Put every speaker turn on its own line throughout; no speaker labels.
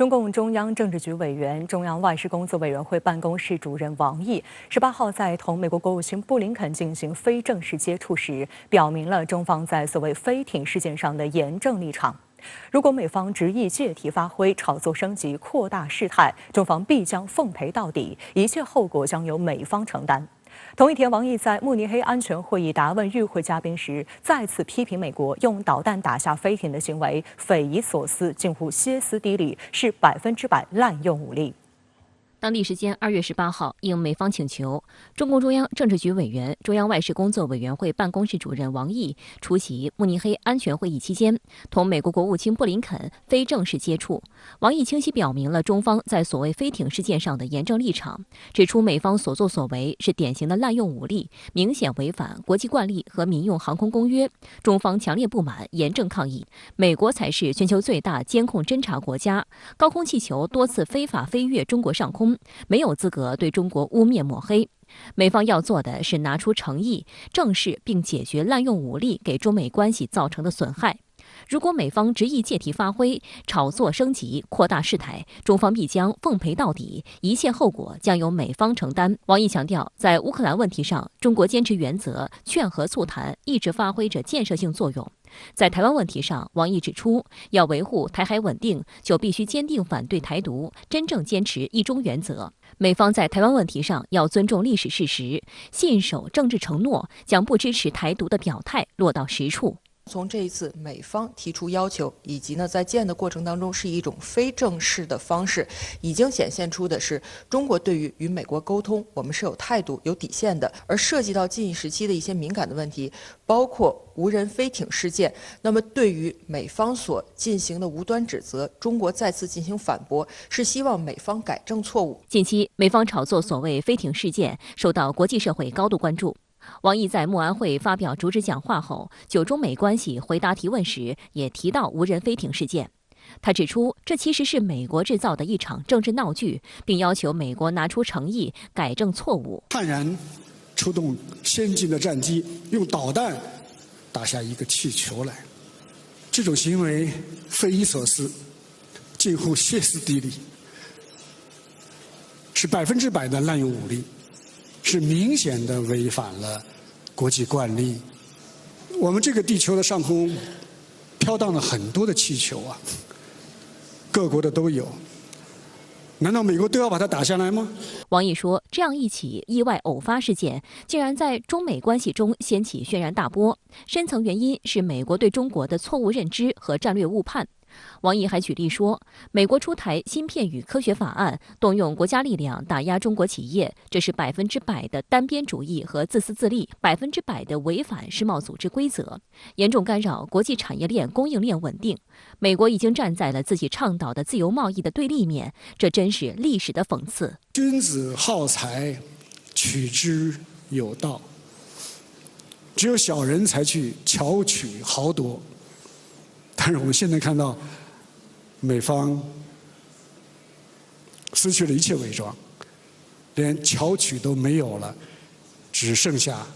中共中央政治局委员、中央外事工作委员会办公室主任王毅18号在同美国国务卿布林肯进行非正式接触时，表明了中方在所谓飞艇事件上的严正立场。如果美方执意借题发挥、炒作升级、扩大事态，中方必将奉陪到底，一切后果将由美方承担。同一天，王毅在慕尼黑安全会议答问与会嘉宾时，再次批评美国用导弹打下飞艇的行为匪夷所思，近乎歇斯底里，是100%滥用武力。
当地时间2月18号，应美方请求，中共中央政治局委员、中央外事工作委员会办公室主任王毅出席慕尼黑安全会议期间，同美国国务卿布林肯非正式接触。王毅清晰表明了中方在所谓飞艇事件上的严正立场，指出美方所作所为是典型的滥用武力，明显违反国际惯例和民用航空公约，中方强烈不满，严正抗议。美国才是全球最大监控侦察国家，高空气球多次非法飞越中国上空，没有资格对中国污蔑抹黑。美方要做的是拿出诚意，正视并解决滥用武力给中美关系造成的损害。如果美方执意借题发挥、炒作升级、扩大事态，中方必将奉陪到底，一切后果将由美方承担。王毅强调，在乌克兰问题上，中国坚持原则，劝和促谈一直发挥着建设性作用。在台湾问题上，王毅指出，要维护台海稳定，就必须坚定反对台独，真正坚持一中原则。美方在台湾问题上要尊重历史事实，信守政治承诺，将不支持台独的表态落到实处。
从这一次美方提出要求，以及在见的过程当中是一种非正式的方式，已经显现出的是中国对于与美国沟通，我们是有态度、有底线的。而涉及到近一时期的一些敏感的问题，包括无人飞艇事件，那么对于美方所进行的无端指责，中国再次进行反驳，是希望美方改正错误。
近期，美方炒作所谓飞艇事件，受到国际社会高度关注。王毅在慕安会发表主旨讲话后，就中美关系回答提问时，也提到无人飞艇事件。他指出，这其实是美国制造的一场政治闹剧，并要求美国拿出诚意，改正错误。
悍然出动先进的战机，用导弹打下一个气球来，这种行为匪夷所思，近乎歇斯底里，是100%的滥用武力。是明显的违反了国际惯例。我们这个地球的上空飘荡了很多的气球啊，各国的都有，难道美国都要把它打下来吗？
王毅说，这样一起意外偶发事件，竟然在中美关系中掀起轩然大波，深层原因是美国对中国的错误认知和战略误判。王毅还举例说，美国出台芯片与科学法案，动用国家力量打压中国企业，这是100%的单边主义和自私自利，100%的违反世贸组织规则，严重干扰国际产业链供应链稳定。美国已经站在了自己倡导的自由贸易的对立面，这真是历史的讽刺。
君子好财，取之有道，只有小人才去巧取豪夺。但是我们现在看到，美方失去了一切伪装，连巧取都没有了，只剩下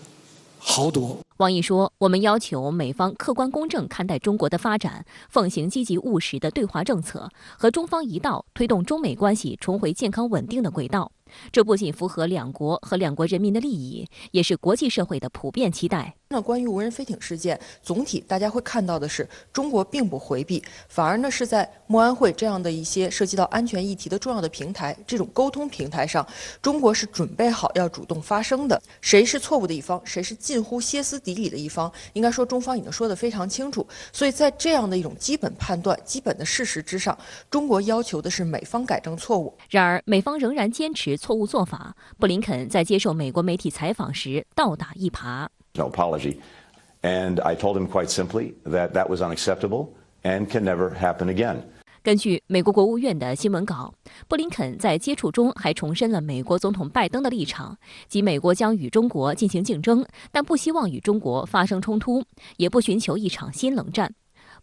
豪夺。
王毅说，我们要求美方客观公正看待中国的发展，奉行积极务实的对华政策，和中方一道推动中美关系重回健康稳定的轨道。这不仅符合两国和两国人民的利益，也是国际社会的普遍期待。
那关于无人飞艇事件，总体大家会看到的是，中国并不回避，反而是在慕安会这样的一些涉及到安全议题的重要的平台，这种沟通平台上，中国是准备好要主动发声的。谁是错误的一方，谁是近乎歇斯底里的一方，应该说中方已经说得非常清楚。所以在这样的一种基本判断、基本的事实之上，中国要求的是美方改正错误。
然而，美方仍然坚持错误做法。布林肯在接受美国媒体采访时倒打一耙。
No apology, and I told him quite simply that that was unacceptable and can never happen again.
根据美国国务院的新闻稿，布林肯在接触中还重申了美国总统拜登的立场，即美国将与中国进行竞争，但不希望与中国发生冲突，也不寻求一场新冷战。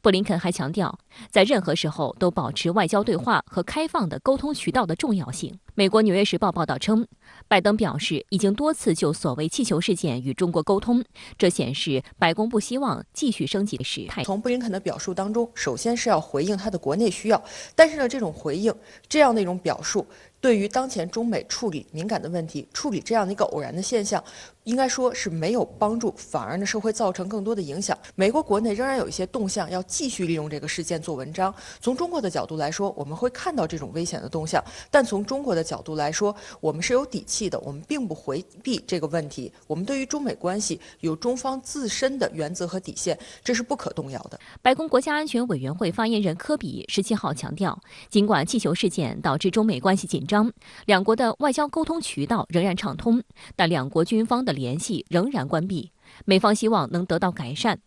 布林肯还强调，在任何时候都保持外交对话和开放的沟通渠道的重要性。美国《纽约时报》报道称，拜登表示已经多次就所谓气球事件与中国沟通，这显示白宫不希望继续升级的事态。
从布林肯的表述当中，首先是要回应他的国内需要，但是呢，这种回应这样的一种表述，对于当前中美处理敏感的问题、处理这样的一个偶然的现象，应该说是没有帮助，反而呢是会造成更多的影响。美国国内仍然有一些动向要继续利用这个事件做文章。从中国的角度来说，我们会看到这种危险的动向，但从中国的角度来说，我们是有底气的，我们并不回避这个问题。我们对于中美关系有中方自身的原则和底线，这是不可动摇的。
白宫国家安全委员会发言人科比17号强调，尽管气球事件导致中美关系紧张，两国的外交沟通渠道仍然畅通，但两国军方的联系仍然关闭，美方希望能得到改善。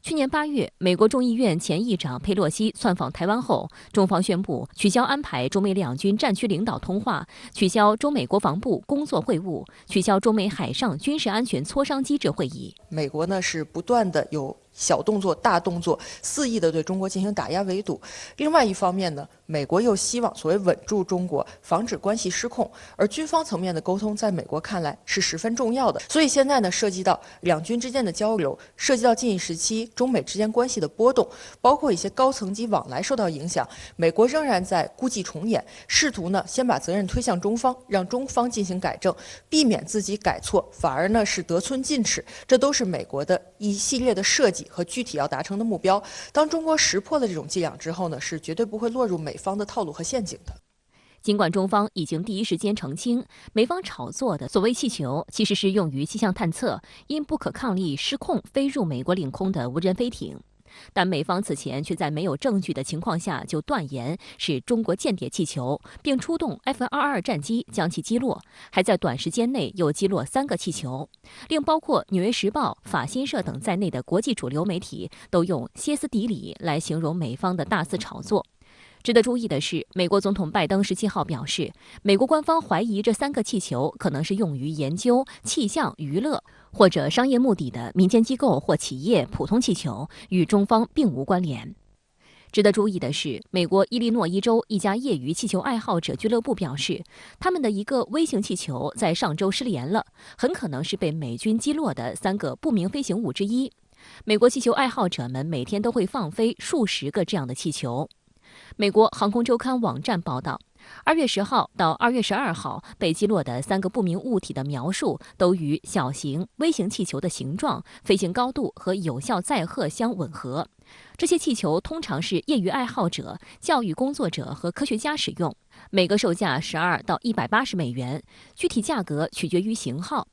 去年8月，美国众议院前议长佩洛西窜访台湾后，中方宣布取消安排中美两军战区领导通话，取消中美国防部工作会晤，取消中美海上军事安全磋商机制会议。
美国呢是不断的有小动作、大动作，肆意的对中国进行打压围堵。另外一方面呢，美国又希望所谓稳住中国，防止关系失控，而军方层面的沟通，在美国看来是十分重要的。所以现在呢，涉及到两军之间的交流，涉及到近一时期中美之间关系的波动，包括一些高层级往来受到影响，美国仍然在故伎重演，试图呢先把责任推向中方，让中方进行改正，避免自己改错，反而呢是得寸进尺。这都是美国的一系列的设计和具体要达成的目标。当中国识破了这种伎俩之后呢，是绝对不会落入美方的套路和陷阱的。
尽管中方已经第一时间澄清，美方炒作的所谓气球其实是用于气象探测因不可抗力失控飞入美国领空的无人飞艇，但美方此前却在没有证据的情况下就断言是中国间谍气球，并出动 F-22战机将其击落，还在短时间内又击落3个气球，令包括《纽约时报》、法新社等在内的国际主流媒体都用歇斯底里来形容美方的大肆炒作。值得注意的是，美国总统拜登17号表示，美国官方怀疑这3个气球可能是用于研究气象、娱乐或者商业目的的民间机构或企业普通气球，与中方并无关联。值得注意的是，美国伊利诺伊州一家业余气球爱好者俱乐部表示，他们的一个微型气球在上周失联了，很可能是被美军击落的3个不明飞行物之一。美国气球爱好者们每天都会放飞数十个这样的气球。美国航空周刊网站报道，2月10号到2月12号被击落的3个不明物体的描述都与小型、微型气球的形状、飞行高度和有效载荷相吻合。这些气球通常是业余爱好者、教育工作者和科学家使用，每个售价12到180美元，具体价格取决于型号。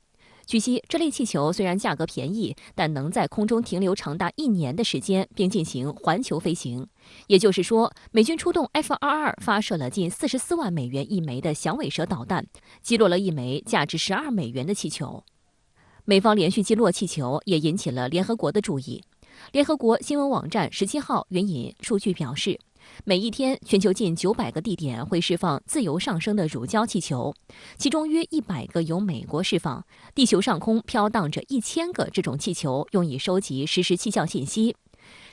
据悉，这类气球虽然价格便宜，但能在空中停留长达1年的时间，并进行环球飞行。也就是说，美军出动 F-22发射了近44万美元一枚的响尾蛇导弹，击落了一枚价值12美元的气球。美方连续击落气球也引起了联合国的注意。联合国新闻网站17号援引数据表示，每一天，全球近900个地点会释放自由上升的乳胶气球，其中约100个由美国释放。地球上空飘荡着1000个这种气球，用以收集实时气象信息。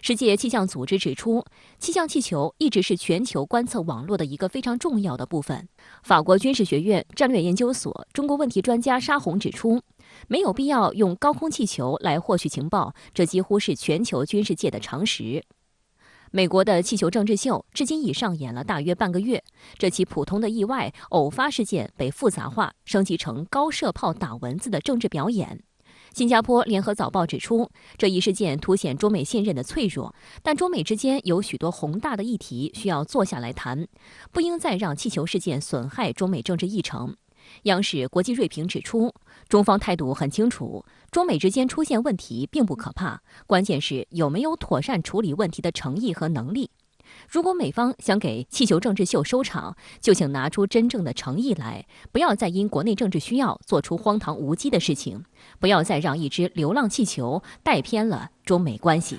世界气象组织指出，气象气球一直是全球观测网络的一个非常重要的部分。法国军事学院战略研究所中国问题专家沙红指出，没有必要用高空气球来获取情报，这几乎是全球军事界的常识。美国的气球政治秀至今已上演了大约半个月，这起普通的意外偶发事件被复杂化，升级成高射炮打蚊子的政治表演。新加坡联合早报指出，这一事件凸显中美信任的脆弱，但中美之间有许多宏大的议题需要坐下来谈，不应再让气球事件损害中美政治议程。央视国际锐评指出，中方态度很清楚，中美之间出现问题并不可怕，关键是有没有妥善处理问题的诚意和能力。如果美方想给气球政治秀收场，就请拿出真正的诚意来，不要再因国内政治需要做出荒唐无稽的事情，不要再让一只流浪气球带偏了中美关系。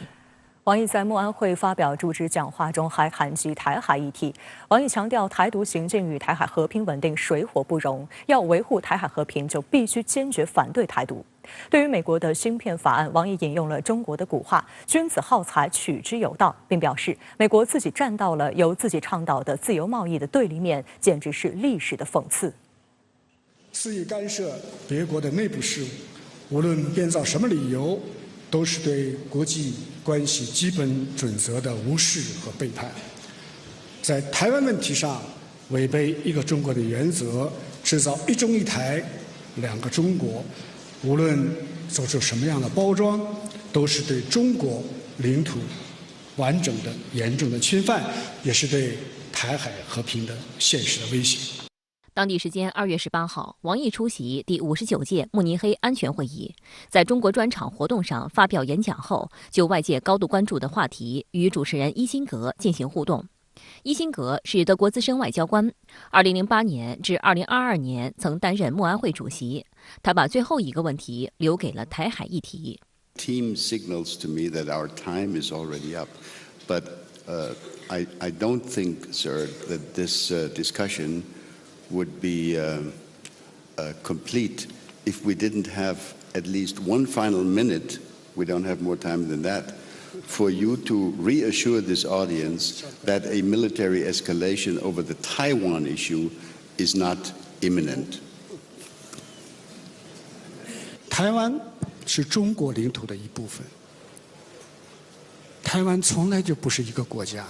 王毅在默安会发表主旨讲话中还谈及台海议题。王毅强调，台独行径与台海和平稳定水火不容，要维护台海和平，就必须坚决反对台独。对于美国的芯片法案，王毅引用了中国的古话“君子好财，取之有道”，并表示，美国自己站到了由自己倡导的自由贸易的对立面，简直是历史的讽刺。
肆意干涉别国的内部事务，无论编造什么理由，都是对国际关系基本准则的无视和背叛。在台湾问题上，违背一个中国的原则，制造一中一台、两个中国，无论做出什么样的包装，都是对中国领土完整的严重的侵犯，也是对台海和平的现实的威胁。
当地时间2月18号，王毅出席第59届慕尼黑安全会议，在中国专场活动上发表演讲后，就外界高度关注的话题与主持人伊辛格进行互动。伊辛格是德国资深外交官，2008年至2022年曾担任默安会主席。他把最后一个问题留给了台海议题。
Team signals to me that our time is already up, but I don't think, sir, that this discussion would be complete if we didn't have at least one final minute, we don't have more time than that, for you to reassure this audience that a military escalation over the Taiwan issue is not imminent.
台湾是中国领土的一部分，台湾从来就不是一个国家，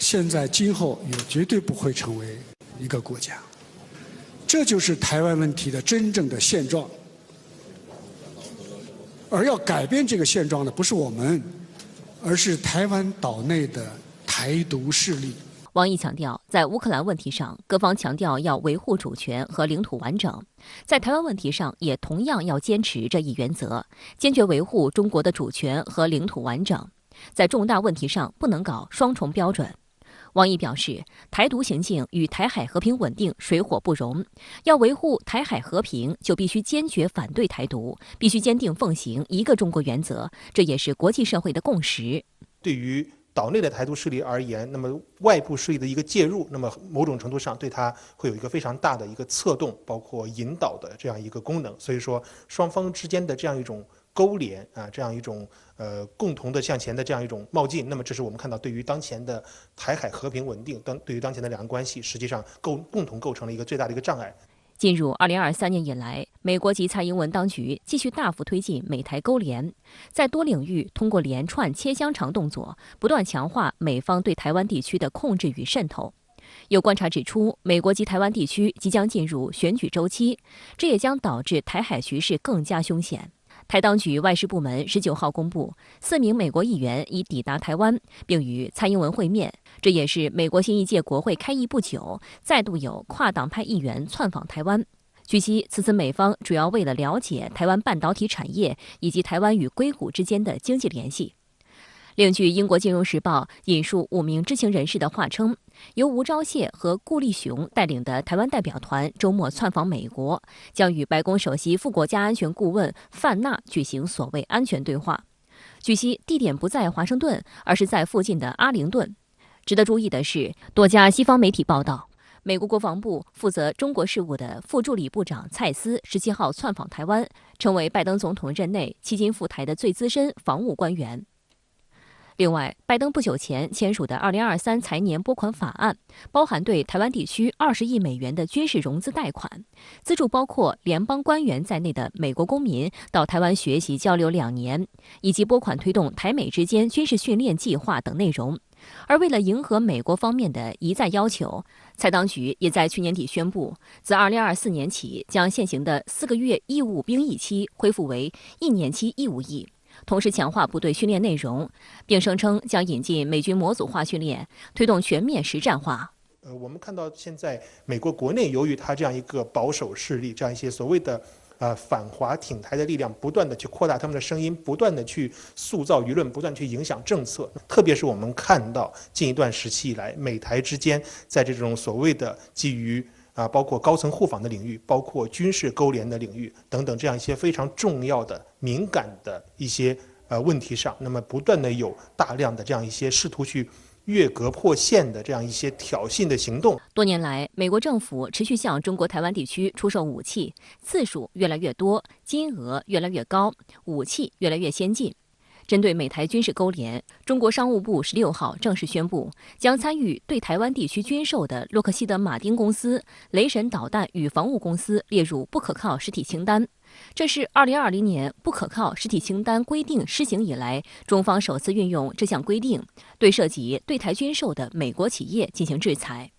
现在今后也绝对不会成为一个国家，这就是台湾问题的真正的现状。而要改变这个现状的不是我们，而是台湾岛内的台独势力。
王毅强调，在乌克兰问题上，各方强调要维护主权和领土完整；在台湾问题上，也同样要坚持这一原则，坚决维护中国的主权和领土完整。在重大问题上，不能搞双重标准。王毅表示，台独行径与台海和平稳定水火不容，要维护台海和平，就必须坚决反对台独，必须坚定奉行一个中国原则，这也是国际社会的共识。
对于岛内的台独势力而言，那么外部势力的一个介入，那么某种程度上对它会有一个非常大的一个策动，包括引导的这样一个功能。所以说，双方之间的这样一种勾连啊，这样一种共同的向前的这样一种冒进，那么这是我们看到对于当前的台海和平稳定，对于当前的两岸关系，实际上共同构成了一个最大的一个障碍。
进入2023年以来，美国及蔡英文当局继续大幅推进美台勾连，在多领域通过连串切香肠动作，不断强化美方对台湾地区的控制与渗透。有观察指出，美国及台湾地区即将进入选举周期，这也将导致台海局势更加凶险。台当局外事部门19号公布，4名美国议员已抵达台湾，并与蔡英文会面。这也是美国新一届国会开议不久，再度有跨党派议员窜访台湾。据悉，此次美方主要为了了解台湾半导体产业以及台湾与硅谷之间的经济联系。另据英国金融时报引述5名知情人士的话称，由吴钊燮和顾立雄带领的台湾代表团周末窜访美国，将与白宫首席副国家安全顾问范纳举行所谓安全对话。据悉，地点不在华盛顿，而是在附近的阿灵顿。值得注意的是，多家西方媒体报道，美国国防部负责中国事务的副助理部长蔡斯17号窜访台湾，成为拜登总统任内迄今赴台的最资深防务官员。另外，拜登不久前签署的2023财年拨款法案，包含对台湾地区20亿美元的军事融资贷款，资助包括联邦官员在内的美国公民到台湾学习交流2年，以及拨款推动台美之间军事训练计划等内容。而为了迎合美国方面的一再要求，蔡当局也在去年底宣布，自2024年起将现行的4个月义务兵役期恢复为1年期义务役，同时强化部队训练内容，并声称将引进美军模组化训练，推动全面实战化。
我们看到现在美国国内由于它这样一个保守势力，这样一些所谓的反华挺台的力量，不断的去扩大他们的声音，不断的去塑造舆论，不断去影响政策。特别是我们看到近一段时期以来，美台之间在这种所谓的基于包括高层互访的领域，包括军事勾连的领域等等，这样一些非常重要的敏感的一些问题上，那么不断的有大量的这样一些试图去越格破线的这样一些挑衅的行动。
多年来，美国政府持续向中国台湾地区出售武器，次数越来越多，金额越来越高，武器越来越先进。针对美台军事勾连，中国商务部16号正式宣布，将参与对台湾地区军售的洛克希德马丁公司、雷神导弹与防务公司列入不可靠实体清单。这是2020年不可靠实体清单规定施行以来，中方首次运用这项规定，对涉及对台军售的美国企业进行制裁。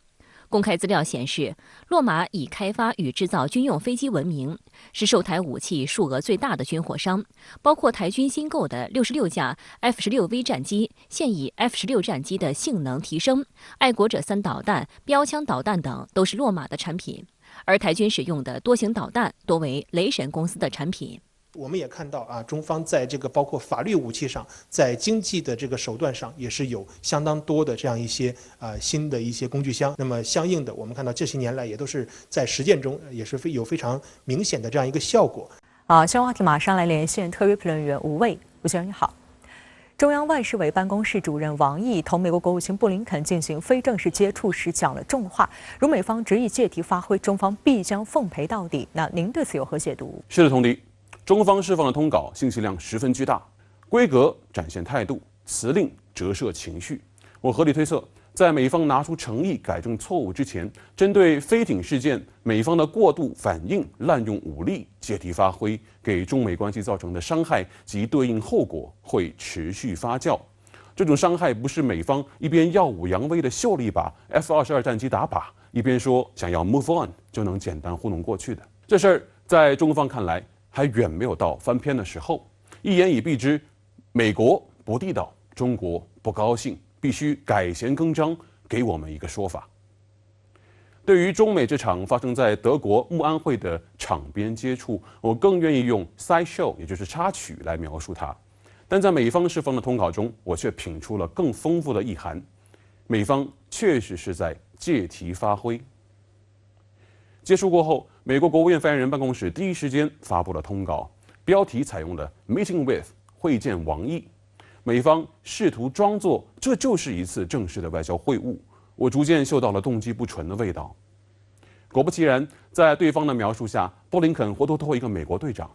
公开资料显示，洛马以开发与制造军用飞机闻名，是售台武器数额最大的军火商，包括台军新购的66架 F-16V 战机，现以 F-16 战机的性能提升，爱国者3导弹、标枪导弹等都是洛马的产品，而台军使用的多型导弹多为雷神公司的产品。
我们也看到中方在这个包括法律武器上，在经济的这个手段上，也是有相当多的这样一些新的一些工具箱。那么相应的，我们看到这些年来也都是在实践中也是有非常明显的这样一个效果。
相关话题马上来连线特约评论员吴卫，吴先生你好。中央外事委办公室主任王毅同美国国务卿布林肯进行非正式接触时讲了重话，如美方执意借题发挥，中方必将奉陪到底。那您对此有何解读？
是的，同迪。中方释放的通稿信息量十分巨大，规格展现态度，辞令折射情绪。我合理推测，在美方拿出诚意改正错误之前，针对飞艇事件，美方的过度反应、滥用武力、借题发挥，给中美关系造成的伤害及对应后果会持续发酵。这种伤害不是美方一边耀武扬威的秀了一把 F-22战机打靶，一边说想要 move on 就能简单糊弄过去的。这事儿在中方看来，还远没有到翻篇的时候，一言以蔽之，美国不地道，中国不高兴，必须改弦更张，给我们一个说法。对于中美这场发生在德国慕安会的场边接触，我更愿意用 side show， 也就是插曲来描述它。但在美方释放的通稿中，我却品出了更丰富的意涵。美方确实是在借题发挥。结束过后，美国国务院发言人办公室第一时间发布了通稿，标题采用了 meeting with 会见王毅。美方试图装作这就是一次正式的外交会晤，我逐渐嗅到了动机不纯的味道。果不其然，在对方的描述下，布林肯活脱脱一个美国队长，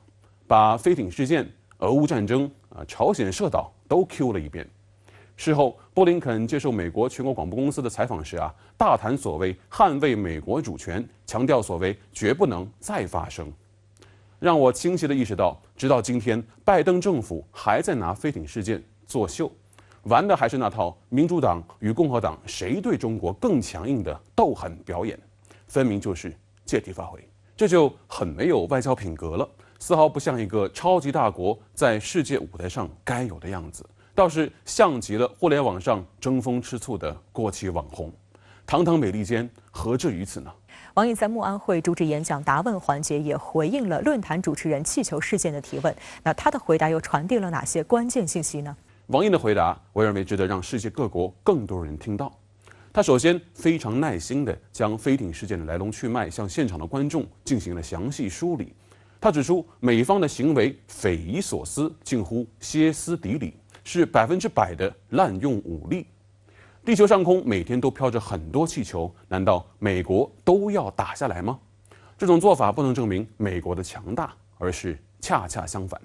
把飞艇事件、俄乌战争、朝鲜射导都 Q 了一遍。事后，布林肯接受美国全国广播公司的采访时大谈所谓捍卫美国主权，强调所谓绝不能再发生，让我清晰地意识到，直到今天，拜登政府还在拿飞艇事件作秀，玩的还是那套民主党与共和党谁对中国更强硬的斗狠表演，分明就是借题发挥，这就很没有外交品格了，丝毫不像一个超级大国在世界舞台上该有的样子。倒是像极了互联网上争风吃醋的过气网红，堂堂美利坚何至于此呢？
王毅在慕安会主旨演讲答问环节也回应了论坛主持人气球事件的提问，那他的回答又传递了哪些关键信息呢？
王毅的回答，我认为值得让世界各国更多人听到。他首先非常耐心地将飞艇事件的来龙去脉向现场的观众进行了详细梳理。他指出，美方的行为匪夷所思，近乎歇斯底里，是100%的滥用武力。地球上空每天都飘着很多气球，难道美国都要打下来吗？这种做法不能证明美国的强大，而是恰恰相反。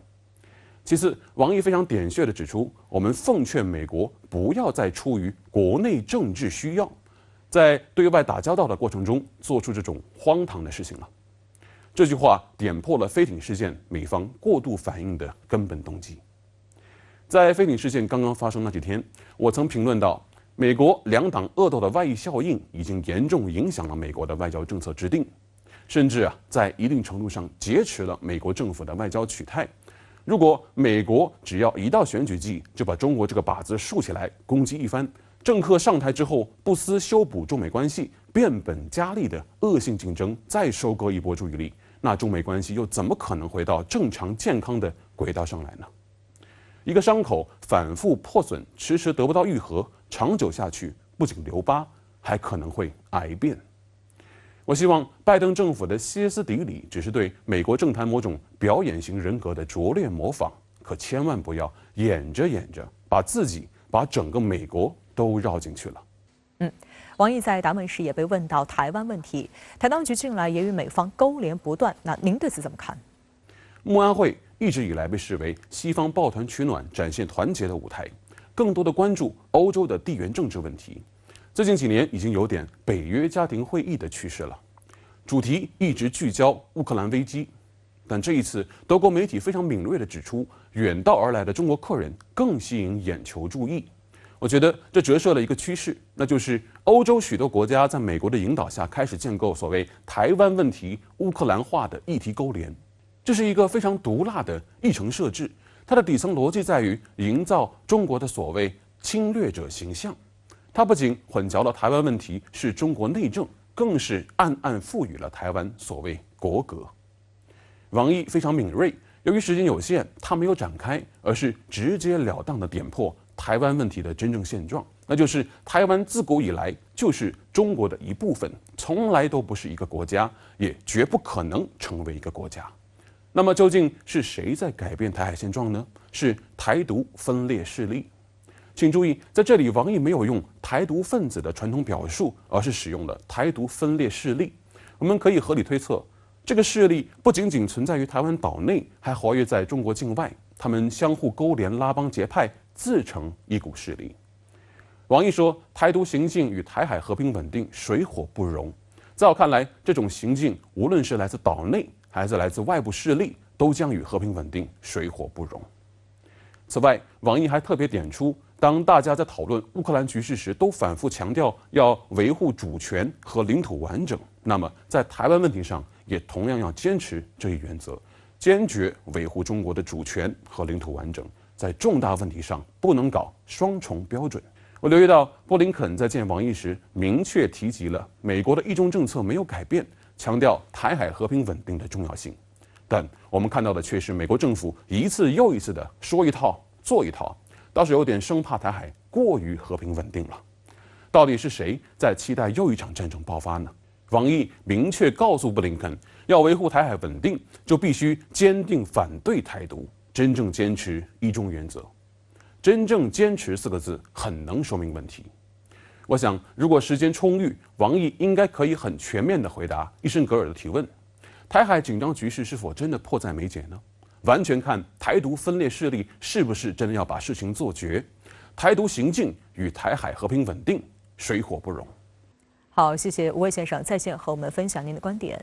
其次，王毅非常点穴地指出，我们奉劝美国不要再出于国内政治需要，在对外打交道的过程中做出这种荒唐的事情了。这句话点破了飞艇事件美方过度反应的根本动机。在飞艇事件刚刚发生那几天，我曾评论到，美国两党恶斗的外溢效应已经严重影响了美国的外交政策制定，甚至在一定程度上劫持了美国政府的外交取态。如果美国只要一到选举季就把中国这个靶子竖起来攻击一番，政客上台之后不思修补中美关系，变本加厉的恶性竞争再收割一波注意力，那中美关系又怎么可能回到正常健康的轨道上来呢？一个伤口反复破损，迟迟得不到愈合，长久下去不仅留疤，还可能会癌变。我希望拜登政府的歇斯底里只是对美国政坛某种表演型人格的拙劣模仿，可千万不要演着演着，把自己、把整个美国都绕进去了。
王毅在答问时也被问到台湾问题，台当局近来也与美方勾连不断，那您对此怎么看？
慕安会一直以来被视为西方抱团取暖、展现团结的舞台，更多的关注欧洲的地缘政治问题。最近几年已经有点北约家庭会议的趋势了，主题一直聚焦乌克兰危机。但这一次，德国媒体非常敏锐地指出，远道而来的中国客人更吸引眼球注意。我觉得这折射了一个趋势，那就是欧洲许多国家在美国的引导下开始建构所谓台湾问题乌克兰化的议题勾连。这是一个非常毒辣的议程设置，它的底层逻辑在于营造中国的所谓侵略者形象。它不仅混淆了台湾问题是中国内政，更是暗暗赋予了台湾所谓国格。王毅非常敏锐，由于时间有限，他没有展开，而是直截了当地点破台湾问题的真正现状，那就是台湾自古以来就是中国的一部分，从来都不是一个国家，也绝不可能成为一个国家。那么究竟是谁在改变台海现状呢？是台独分裂势力。请注意，在这里王毅没有用台独分子的传统表述，而是使用了台独分裂势力。我们可以合理推测，这个势力不仅仅存在于台湾岛内，还活跃在中国境外，他们相互勾连、拉帮结派，自成一股势力。王毅说，台独行径与台海和平稳定水火不容。在我看来，这种行径无论是来自岛内还是来自外部势力，都将与和平稳定水火不容。此外，王毅还特别点出，当大家在讨论乌克兰局势时，都反复强调要维护主权和领土完整，那么在台湾问题上也同样要坚持这一原则，坚决维护中国的主权和领土完整。在重大问题上不能搞双重标准。我留意到布林肯在见王毅时明确提及了美国的一中政策没有改变，强调台海和平稳定的重要性。但我们看到的却是美国政府一次又一次的说一套做一套，倒是有点生怕台海过于和平稳定了。到底是谁在期待又一场战争爆发呢？王毅明确告诉布林肯，要维护台海稳定，就必须坚定反对台独，真正坚持一中原则。真正坚持4个字很能说明问题。我想，如果时间充裕，王毅应该可以很全面地回答伊申格尔的提问：台海紧张局势是否真的迫在眉睫呢？完全看台独分裂势力是不是真的要把事情做绝。台独行径与台海和平稳定水火不容。
好，谢谢吴伟先生在线和我们分享您的观点，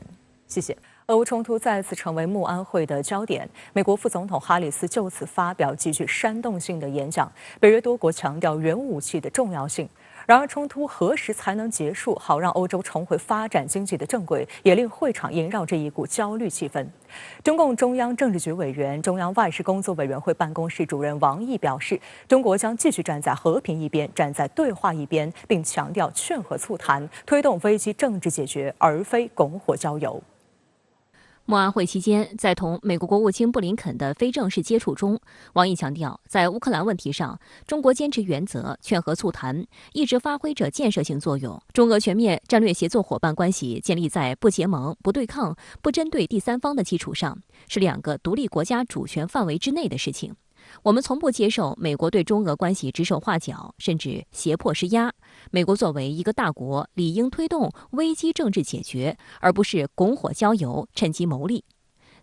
谢谢。俄乌冲突再次成为慕安会的焦点，美国副总统哈里斯就此发表极具煽动性的演讲，北约多国强调原武器的重要性。然而，冲突何时才能结束，好让欧洲重回发展经济的正轨，也令会场萦绕着一股焦虑气氛。中共中央政治局委员、中央外事工作委员会办公室主任王毅表示，中国将继续站在和平一边，站在对话一边，并强调劝和促谈，推动危机政治解决，而非拱火浇油。
慕安会期间，在同美国国务卿布林肯的非正式接触中，王毅强调，在乌克兰问题上，中国坚持原则，劝和促谈，一直发挥着建设性作用。中俄全面战略协作伙伴关系建立在不结盟、不对抗、不针对第三方的基础上，是2个独立国家主权范围之内的事情。我们从不接受美国对中俄关系指手画脚，甚至胁迫施压。美国作为一个大国，理应推动危机政治解决，而不是拱火浇油，趁机牟利。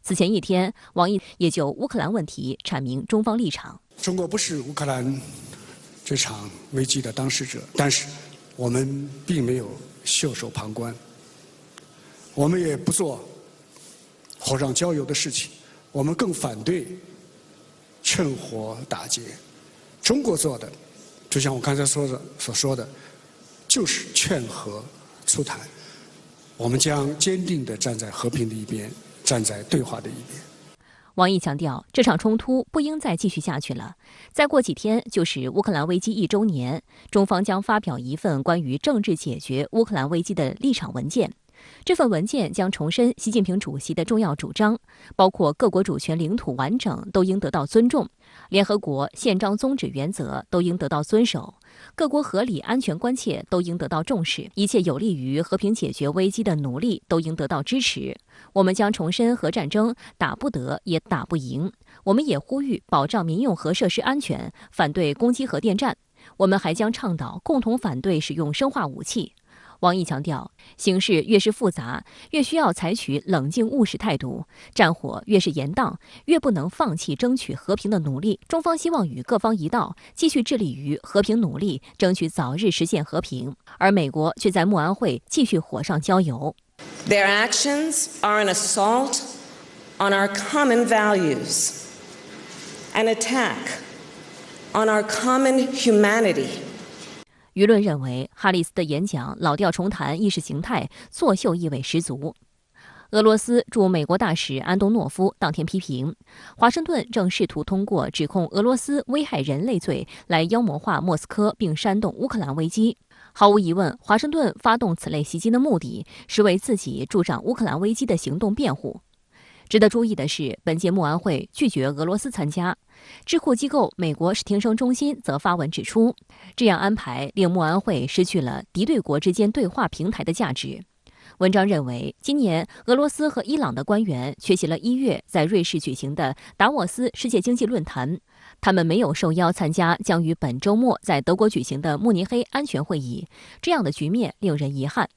此前一天，王毅也就乌克兰问题阐明中方立场。
中国不是乌克兰这场危机的当事者，但是我们并没有袖手旁观，我们也不做火上浇油的事情，我们更反对趁火打劫。中国做的，就像我刚才所说的，就是劝和促谈。我们将坚定地站在和平的一边，站在对话的一边。
王毅强调，这场冲突不应再继续下去了。再过几天就是乌克兰危机1周年，中方将发表一份关于政治解决乌克兰危机的立场文件。这份文件将重申习近平主席的重要主张，包括各国主权领土完整都应得到尊重，联合国宪章宗旨原则都应得到遵守，各国合理安全关切都应得到重视，一切有利于和平解决危机的努力都应得到支持。我们将重申核战争打不得也打不赢，我们也呼吁保障民用核设施安全，反对攻击核电站。我们还将倡导共同反对使用生化武器。王毅强调，形势越是复杂，越需要采取冷静务实态度；战火越是严荡，越不能放弃争取和平的努力。中方希望与各方一道，继续致力于和平努力，争取早日实现和平。而美国却在慕安会继续火上浇油。
Their actions are an assault on our common values, an attack on our common humanity.
舆论认为，哈里斯的演讲老调重弹、意识形态作秀意味十足。俄罗斯驻美国大使安东诺夫当天批评，华盛顿正试图通过指控俄罗斯危害人类罪来妖魔化莫斯科，并煽动乌克兰危机。毫无疑问，华盛顿发动此类袭击的目的是为自己助长乌克兰危机的行动辩护。值得注意的是，本届慕安会拒绝俄罗斯参加。智库机构美国视听声中心则发文指出，这样安排令慕安会失去了敌对国之间对话平台的价值。文章认为，今年俄罗斯和伊朗的官员缺席了1月在瑞士举行的达沃斯世界经济论坛，他们没有受邀参加将于本周末在德国举行的慕尼黑安全会议，这样的局面令人遗憾。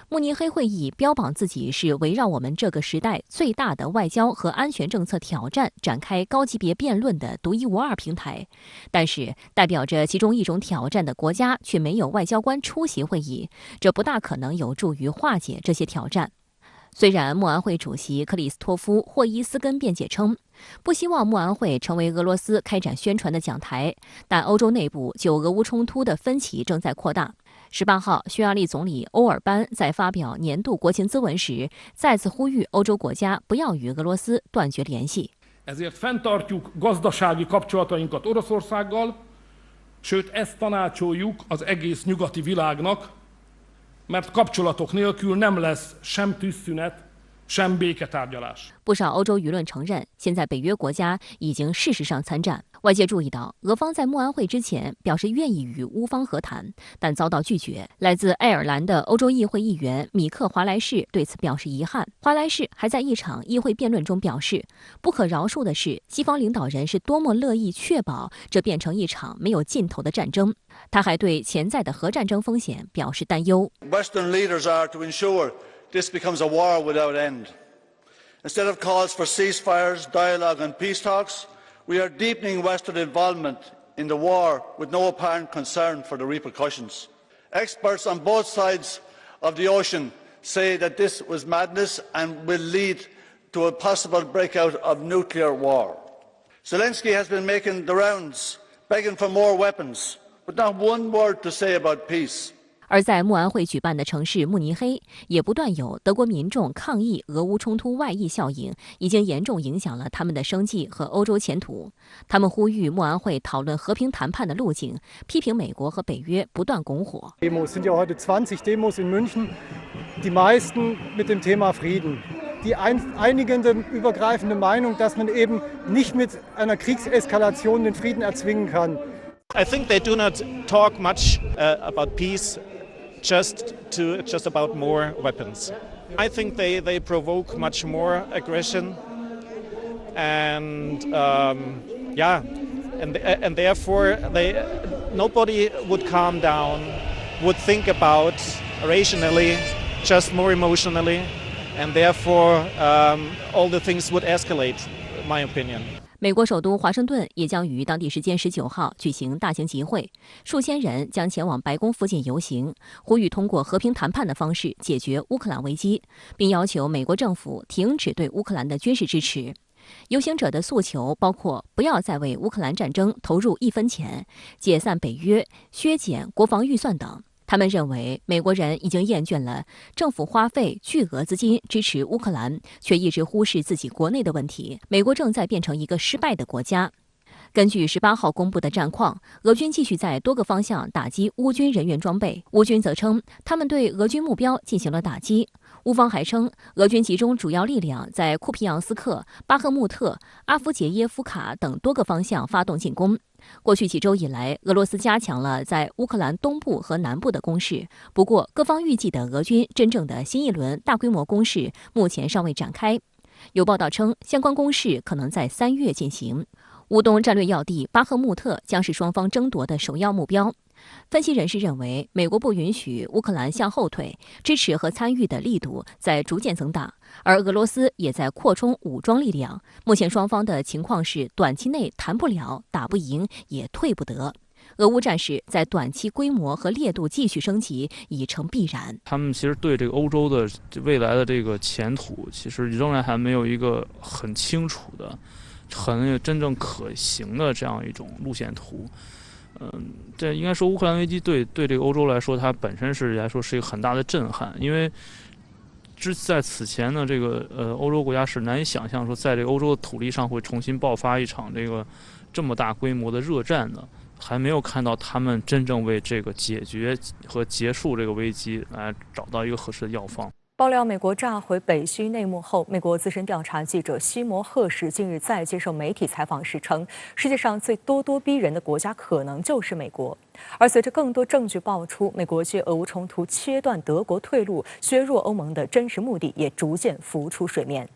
慕尼黑会议标榜自己是围绕我们这个时代最大的外交和安全政策挑战展开高级别辩论的独一无二平台，但是代表着其中一种挑战的国家却没有外交官出席会议，这不大可能有助于化解这些挑战。虽然慕安会主席克里斯托夫·霍伊斯根辩解称，不希望慕安会成为俄罗斯开展宣传的讲台，但欧洲内部就俄乌冲突的分歧正在扩大。18号，匈牙利总理欧尔班在发表年度国情咨文時，再次呼籲歐洲國家不要與俄羅斯斷絕聯繫。
Ezért fenntartjuk gazdasági kapcsolatainkat Oroszországgal, sőt ezt tanácsoljuk az egész nyugati világnak, mert kapcsolatok nélkül nem lesz sem tűzszünet, sem béketárgyalás。
不少欧洲舆论承认，现在北约国家已经事实上参战。外界注意到，俄方在慕安会之前表示愿意与乌方和谈，但遭到拒绝。来自爱尔兰的欧洲议会议员米克·华莱士对此表示遗憾。华莱士还在一场议会辩论中表示，不可饶恕的是，西方领导人是多么乐意确保这变成一场没有尽头的战争。他还对潜在的核战争风险表示担忧。
Western leaders are to ensure this becomes a war without end. Instead of calls for ceasefires, dialogue and peace talks, we are deepening Western involvement in the war with no apparent concern for the repercussions. Experts on both sides of the ocean say that this was madness and will lead to a possible breakout of nuclear war. Zelensky has been making the rounds, begging for more weapons, but not one word to say about peace.
而在慕安会举办的城市慕尼黑，也不断有德国民众抗议俄乌冲突外溢效应已经严重影响了他们的生计和欧洲前途。他们呼吁慕安会讨论和平谈判的路径，批评美国和北约不断拱火。
Demos sind ja heute 20 Demos in München, die meisten mit dem Thema Frieden. Die einigende, übergreifende Meinung, dass man eben nicht mit einer Kriegseskalation den Frieden erzwingen kann.
I think they do not talk much about peace. Just about more weapons. I think they provoke much more aggression, and and therefore nobody would calm down, would think about rationally, just more emotionally, and therefore all the things would escalate, in my opinion.
美国首都华盛顿也将于当地时间19号举行大型集会，数千人将前往白宫附近游行，呼吁通过和平谈判的方式解决乌克兰危机，并要求美国政府停止对乌克兰的军事支持。游行者的诉求包括不要再为乌克兰战争投入1分钱、解散北约、削减国防预算等。他们认为，美国人已经厌倦了政府花费巨额资金支持乌克兰，却一直忽视自己国内的问题。美国正在变成一个失败的国家。根据18号公布的战况，俄军继续在多个方向打击乌军人员装备。乌军则称，他们对俄军目标进行了打击。乌方还称，俄军集中主要力量在库皮扬斯克、巴赫穆特、阿夫杰耶夫卡等多个方向发动进攻。过去几周以来，俄罗斯加强了在乌克兰东部和南部的攻势。不过，各方预计的俄军真正的新一轮大规模攻势目前尚未展开。有报道称，相关攻势可能在3月进行。乌东战略要地巴赫穆特将是双方争夺的首要目标。分析人士认为，美国不允许乌克兰向后退，支持和参与的力度在逐渐增大，而俄罗斯也在扩充武装力量。目前双方的情况是，短期内谈不了，打不赢，也退不得。俄乌战事在短期规模和烈度继续升级已成必然。
他们其实对这个欧洲的未来的这个前途，其实仍然还没有一个很清楚的、很真正可行的这样一种路线图。这应该说乌克兰危机对这个欧洲来说，它本身是一个很大的震撼，因为在此前呢，这个欧洲国家是难以想象说，在这个欧洲的土地上会重新爆发一场这么大规模的热战的，还没有看到他们真正为这个解决和结束这个危机来找到一个合适的药方。
爆料美国炸毁北溪内幕后，美国资深调查记者西摩赫什近日在接受媒体采访时称，世界上最咄咄逼人的国家可能就是美国。而随着更多证据爆出，美国借俄乌冲突切断德国退路、削弱欧盟的真实目的也逐渐浮出水面。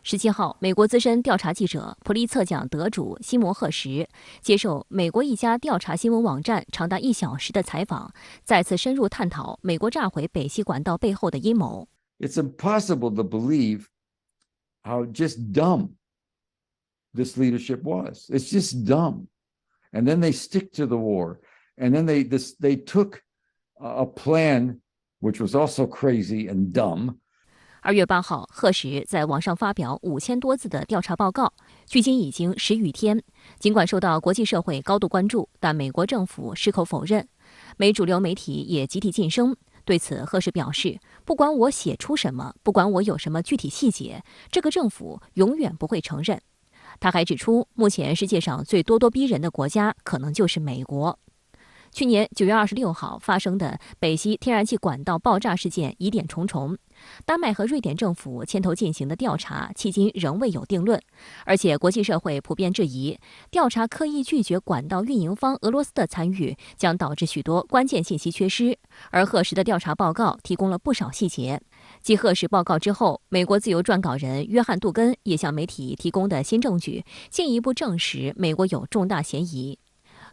17号，美国资深调查记者、普利策奖得主西摩赫什接受美国一家调查新闻网站长达1小时的采访，再次深入探讨美国炸毁北溪管道背后的阴谋。
It's impossible to believe how just dumb this leadership was. It's just dumb. And then they stick to the war. And then they took a plan which was also crazy and dumb.
2月8号，赫什在网上发表5000多字的调查报告，距今已经10余天。尽管受到国际社会高度关注，但美国政府矢口否认，美主流媒体也集体噤声。对此，赫什表示，不管我写出什么，不管我有什么具体细节，这个政府永远不会承认。他还指出，目前世界上最咄咄逼人的国家可能就是美国。去年9月26号发生的北溪天然气管道爆炸事件疑点重重，丹麦和瑞典政府牵头进行的调查迄今仍未有定论，而且国际社会普遍质疑，调查刻意拒绝管道运营方俄罗斯的参与，将导致许多关键信息缺失。而赫什的调查报告提供了不少细节。继赫什报告之后，美国自由撰稿人约翰·杜根也向媒体提供的新证据，进一步证实美国有重大嫌疑。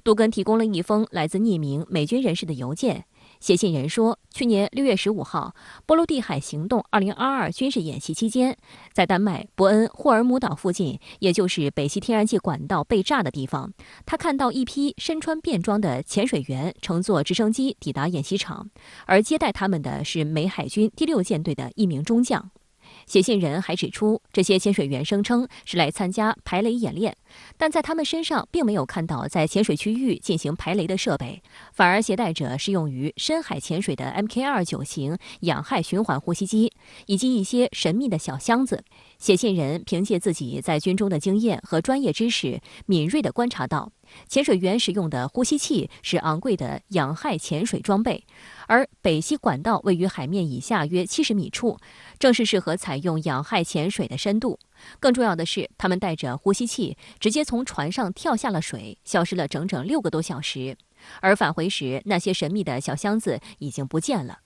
杜根提供了一封来自匿名美军人士的邮件，写信人说，去年6月15号，波罗的海行动2022军事演习期间，在丹麦伯恩霍尔姆岛附近，也就是北溪天然气管道被炸的地方，他看到一批身穿便装的潜水员乘坐直升机抵达演习场，而接待他们的是美海军第6舰队的一名中将。写信人还指出，这些潜水员声称是来参加排雷演练，但在他们身上并没有看到在潜水区域进行排雷的设备，反而携带着适用于深海潜水的 Mk29型氧氦循环呼吸机，以及一些神秘的小箱子。写信人凭借自己在军中的经验和专业知识，敏锐地观察到，潜水员使用的呼吸器是昂贵的氧氦潜水装备，而北溪管道位于海面以下约70米处，正是适合采用氧氦潜水的深度。更重要的是，他们带着呼吸器直接从船上跳下了水，消失了整整6个多小时，而返回时，那些神秘的小箱子已经不见了。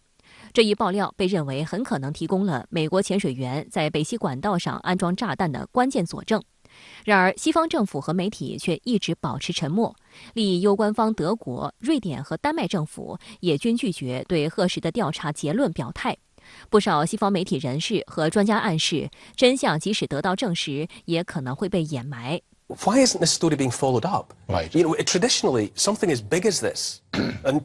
这一爆料被认为很可能提供了美国潜水员在北溪管道上安装炸弹的关键佐证。然而，西方政府和媒体却一直保持沉默，利益攸关方德国、瑞典和丹麦政府也均拒绝对赫什的调查结论表态。不少西方媒体人士和专家暗示，真相即使得到证实，也可能会被掩埋。
Why isn't this story being followed up?
Right.
You know, traditionally, something as big as this, and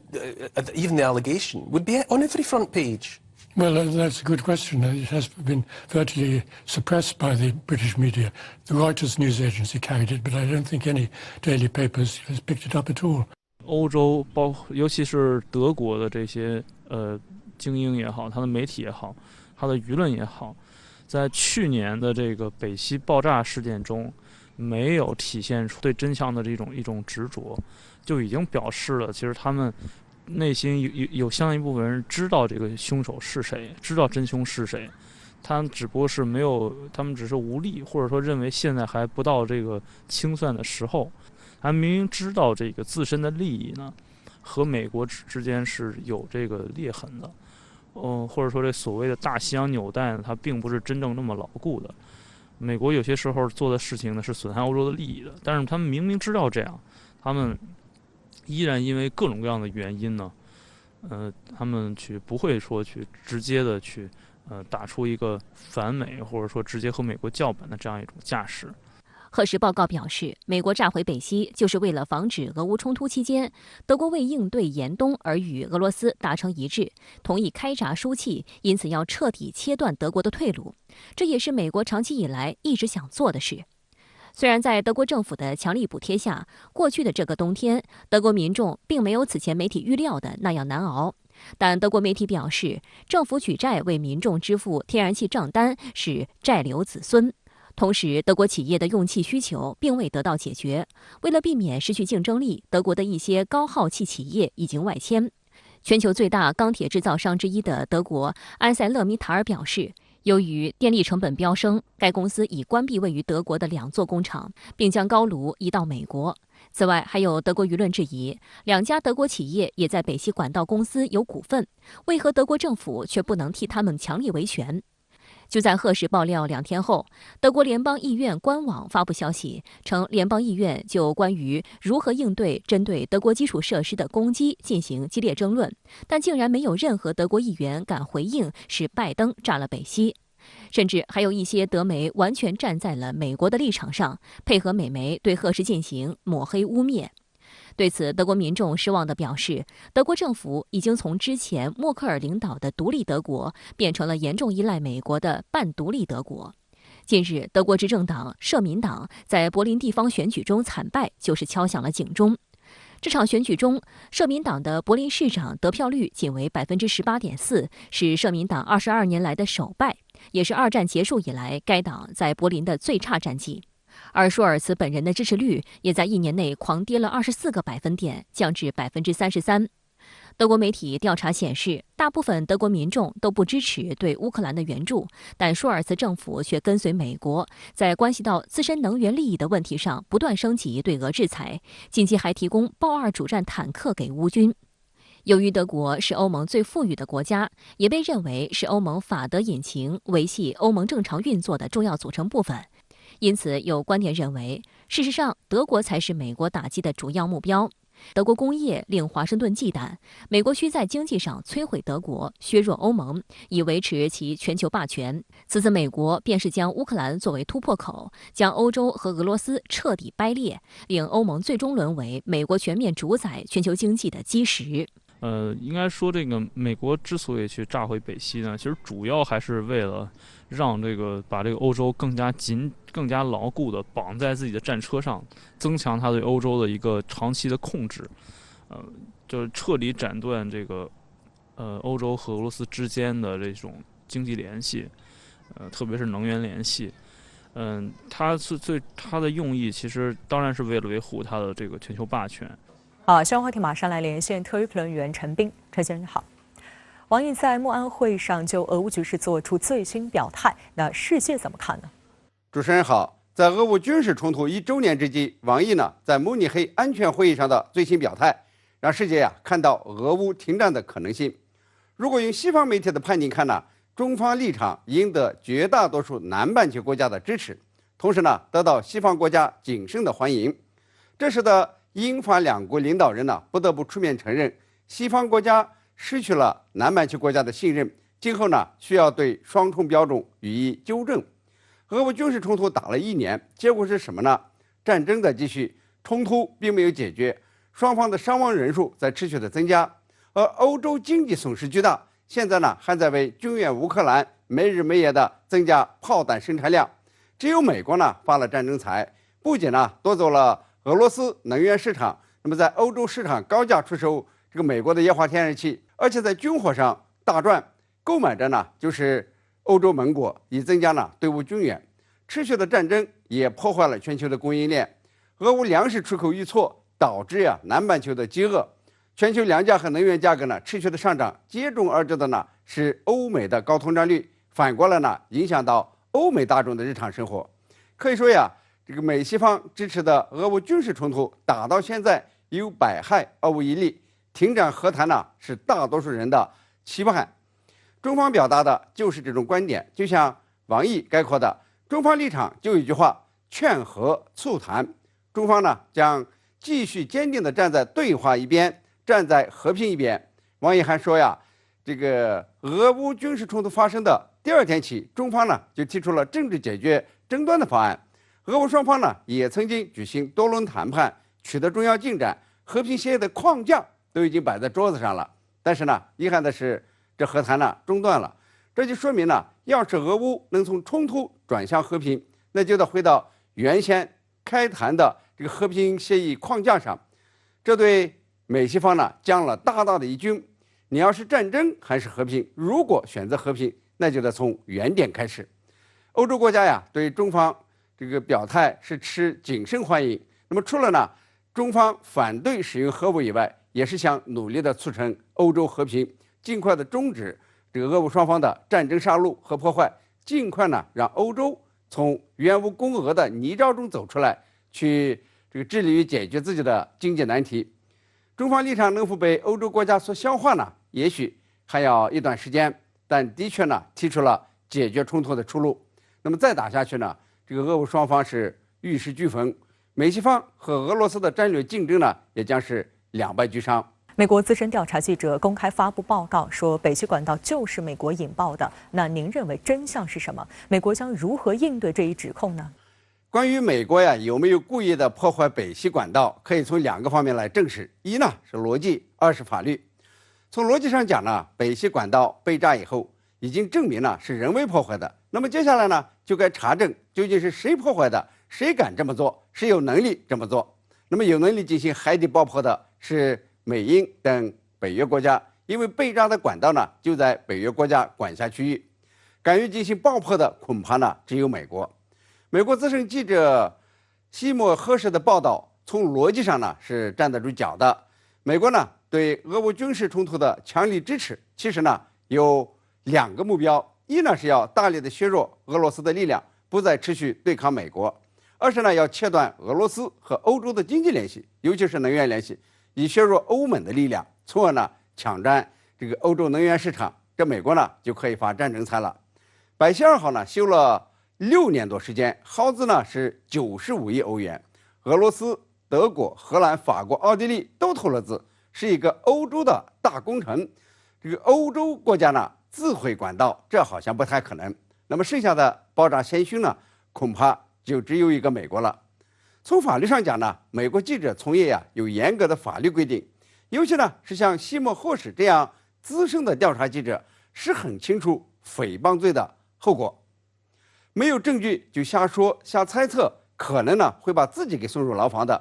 even the allegation, would be on every front page.
Well, that's a good question. It has been virtually suppressed by the British media. The Reuters news agency carried it, but I don't think any daily papers has picked it up at all.
欧洲尤其是德国的这些精英也好，他的媒体也好，他的舆论也好，在去年的这个北溪爆炸事件中，没有体现出对真相的一种执着，就已经表示了其实他们内心有相当一部分人知道这个凶手是谁，知道真凶是谁，他们只不过是没有，他们只是无力，或者说认为现在还不到这个清算的时候。他明明知道这个自身的利益呢，和美国之间是有这个裂痕的，或者说这所谓的大西洋纽带呢，它并不是真正那么牢固的。美国有些时候做的事情呢是损害欧洲的利益的，但是他们明明知道这样，他们依然因为各种各样的原因呢，他们不会说去直接的去打出一个反美或者说直接和美国叫板的这样一种架势。
核实报告表示，美国炸毁北溪就是为了防止俄乌冲突期间，德国为应对严冬而与俄罗斯达成一致，同意开闸输气，因此要彻底切断德国的退路。这也是美国长期以来一直想做的事。虽然在德国政府的强力补贴下，过去的这个冬天，德国民众并没有此前媒体预料的那样难熬，但德国媒体表示，政府举债为民众支付天然气账单是债留子孙。同时，德国企业的用气需求并未得到解决。为了避免失去竞争力，德国的一些高耗气企业已经外迁。全球最大钢铁制造商之一的德国安塞勒米塔尔表示，由于电力成本飙升，该公司已关闭位于德国的2座工厂，并将高炉移到美国。此外，还有德国舆论质疑，2家德国企业也在北溪管道公司有股份，为何德国政府却不能替他们强力维权？就在核实爆料2天后，德国联邦议院官网发布消息，称联邦议院就关于如何应对针对德国基础设施的攻击进行激烈争论，但竟然没有任何德国议员敢回应是拜登炸了北溪。甚至还有一些德媒完全站在了美国的立场上，配合美媒对核实进行抹黑污蔑。对此，德国民众失望地表示，德国政府已经从之前默克尔领导的独立德国变成了严重依赖美国的半独立德国。近日，德国执政党社民党在柏林地方选举中惨败，就是敲响了警钟。这场选举中，社民党的柏林市长得票率仅为 18.4%， 是社民党22年来的首败，也是2战结束以来该党在柏林的最差战绩。而舒尔茨本人的支持率也在1年内狂跌了24个百分点，降至 33%。德国媒体调查显示，大部分德国民众都不支持对乌克兰的援助，但舒尔茨政府却跟随美国，在关系到自身能源利益的问题上不断升级对俄制裁，近期还提供豹2主战坦克给乌军。由于德国是欧盟最富裕的国家，也被认为是欧盟法德引擎维系欧盟正常运作的重要组成部分。因此，有观点认为，事实上，德国才是美国打击的主要目标。德国工业令华盛顿忌惮，美国需在经济上摧毁德国，削弱欧盟，以维持其全球霸权。此次美国便是将乌克兰作为突破口，将欧洲和俄罗斯彻底掰裂，令欧盟最终沦为美国全面主宰全球经济的基石。
应该说，这个美国之所以去炸毁北溪呢，其实主要还是为了让把这个欧洲更加牢固的绑在自己的战车上，增强它对欧洲的一个长期的控制，就是彻底斩断这个欧洲和俄罗斯之间的这种经济联系，特别是能源联系。它的用意其实当然是为了维护它的这个全球霸权。
好，相关话题马上来连线特约评论员陈斌。陈先生好。王毅在慕安会上就俄乌局势做出最新表态，那世界怎么看呢？
主持人好，在俄乌军事冲突1周年之际，王毅呢在慕尼黑安全会议上的最新表态，让世界看到俄乌停战的可能性。如果用西方媒体的判定看呢，中方立场赢得绝大多数南半球国家的支持，同时呢得到西方国家谨慎的欢迎，这使得英法2国领导人呢不得不出面承认，西方国家失去了南半球国家的信任，今后呢需要对双重标准予以纠正。俄乌军事冲突打了1年，结果是什么呢？战争在继续，冲突并没有解决，双方的伤亡人数在持续的增加，而欧洲经济损失巨大，现在呢还在为军援乌克兰没日没夜的增加炮弹生产量。只有美国呢发了战争财，不仅呢夺走了俄罗斯能源市场，那么在欧洲市场高价出售这个美国的液化天然气，而且在军火上大赚，购买的呢就是欧洲盟国，以增加呢对乌军援。持续的战争也破坏了全球的供应链，俄乌粮食出口遇挫，导致南半球的饥饿。全球粮价和能源价格呢持续的上涨，接踵而至的呢是欧美的高通胀率，反过来呢影响到欧美大众的日常生活。可以说呀，这个美西方支持的俄乌军事冲突打到现在有百害而无一利，停战和谈呢是大多数人的期盼。中方表达的就是这种观点，就像王毅概括的，中方立场就一句话：劝和促谈。中方呢将继续坚定地站在对话一边，站在和平一边。王毅还说呀，这个俄乌军事冲突发生的第2天起，中方呢就提出了政治解决争端的方案。俄乌双方呢也曾经举行多轮谈判，取得重要进展，和平协议的框架都已经摆在桌子上了。但是呢，遗憾的是，这和谈呢中断了。这就说明呢，要是俄乌能从冲突转向和平，那就得回到原先开谈的这个和平协议框架上。这对美西方呢降了大大的一军。你要是战争还是和平，如果选择和平，那就得从原点开始。欧洲国家呀对中方这个表态是持谨慎欢迎。那么除了呢中方反对使用核武以外，也是想努力的促成欧洲和平，尽快的终止这个俄乌双方的战争杀戮和破坏，尽快呢让欧洲从援乌攻俄的泥沼中走出来，去这个致力于解决自己的经济难题。中方立场能否被欧洲国家所消化呢？也许还要一段时间，但的确呢提出了解决冲突的出路。那么再打下去呢，这个俄乌双方是玉石俱焚，美西方和俄罗斯的战略竞争呢也将是两败俱伤。
美国资深调查记者公开发布报告说，北溪管道就是美国引爆的。那您认为真相是什么？美国将如何应对这一指控呢？
关于美国呀有没有故意的破坏北溪管道，可以从2个方面来证实：一呢是逻辑，2是法律。从逻辑上讲呢，北溪管道被炸以后，已经证明了是人为破坏的。那么接下来呢，就该查证究竟是谁破坏的，谁敢这么做，谁有能力这么做。那么有能力进行海底爆破的是美英等北约国家，因为被炸的管道呢就在北约国家管辖区域。敢于进行爆破的恐怕呢只有美国。美国资深记者西莫赫什的报道，从逻辑上呢是站得住脚的。美国呢对俄乌军事冲突的强力支持，其实呢有2个目标：一呢是要大力的削弱俄罗斯的力量，不再持续对抗美国；二是呢要切断俄罗斯和欧洲的经济联系，尤其是能源联系，以削弱欧盟的力量，从而呢抢占这个欧洲能源市场。这美国呢就可以发战争财了。百溪2号呢修了6年多时间，耗资呢是95亿欧元，俄罗斯、德国、荷兰、法国、奥地利都投了资，是一个欧洲的大工程。这个欧洲国家呢自毁管道，这好像不太可能。那么剩下的爆炸先锋呢，恐怕就只有一个美国了。从法律上讲呢，美国记者从业呀有严格的法律规定，尤其呢是像西莫霍什这样资深的调查记者，是很清楚诽谤罪的后果。没有证据就瞎说瞎猜测，可能呢会把自己给送入牢房的。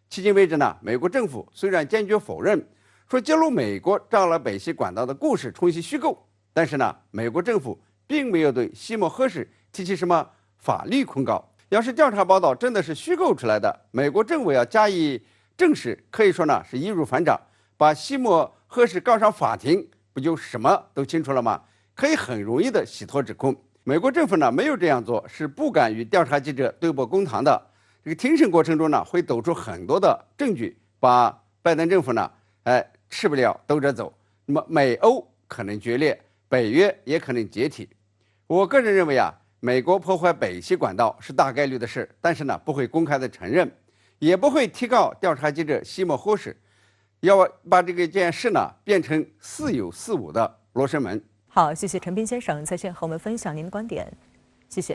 迄今为止呢，美国政府虽然坚决否认，说揭露美国炸了北溪管道的故事冲系虚构，但是呢，美国政府并没有对西莫赫什提起什么法律控告。要是调查报道真的是虚构出来的，美国政府要加以证实，可以说呢是易如反掌，把西莫赫什告上法庭，不就什么都清楚了吗？可以很容易的洗脱指控。美国政府呢没有这样做，是不敢与调查记者对簿公堂的。这个庭审过程中呢，会抖出很多的证据，把拜登政府呢，吃不了兜着走。那么美欧可能决裂，北约也可能解体。我个人认为啊，美国破坏北溪管道是大概率的事，但是呢，不会公开的承认，也不会提告调查记者西莫霍什，要把这件事呢变成似有似无的罗生门。
好，谢谢陈斌先生在线和我们分享您的观点。